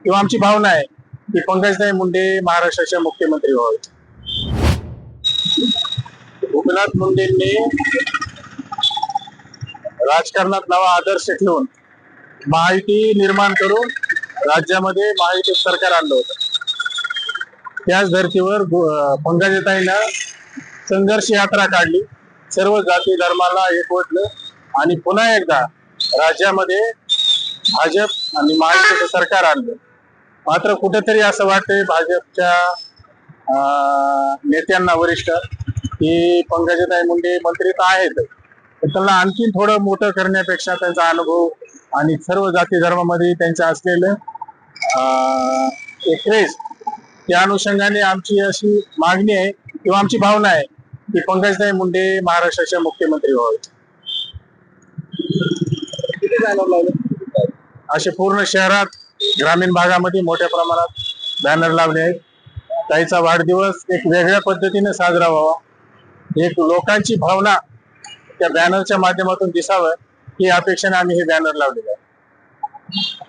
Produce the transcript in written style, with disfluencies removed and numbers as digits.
किंवा आमची भावना आहे की पंकजताई मुंडे महाराष्ट्राच्या मुख्यमंत्री व्हावे. गोपीनाथ मुंडेंनी राजकारणात नवा आदर्श ठेवून महायुती निर्माण करून राज्यामध्ये महायुती सरकार आणलं होतं. त्याच धर्तीवर पंकजताईनं संघर्ष यात्रा काढली, सर्व जाती धर्माला एकवटलं आणि पुन्हा एकदा राज्यामध्ये भाजप आणि महायुतीचं सरकार आणलं. मात्र कुठेतरी असं वाटतंय भाजपच्या नेत्यांना वरिष्ठ की पंकजताई मुंडे मंत्री तर आहेत, पण त्यांना आणखी थोडं मोठं करण्यापेक्षा त्यांचा अनुभव आणि सर्व जाती धर्मामध्ये त्यांचं असलेलं एक क्रेज, त्या अनुषंगाने आमची अशी मागणी आहे किंवा आमची भावना आहे की पंकजताई मुंडे महाराष्ट्राच्या मुख्यमंत्री व्हावे. असे पूर्ण शहरात ग्रामीण भागामध्ये मोठ्या प्रमाणात बॅनर लावले आहेत. ताईचा वाढदिवस एक वेगळ्या पद्धतीने साजरा व्हावा, एक लोकांची भावना त्या बॅनरच्या माध्यमातून दिसावं ही अपेक्षेने आम्ही हे बॅनर लावलेले आहे.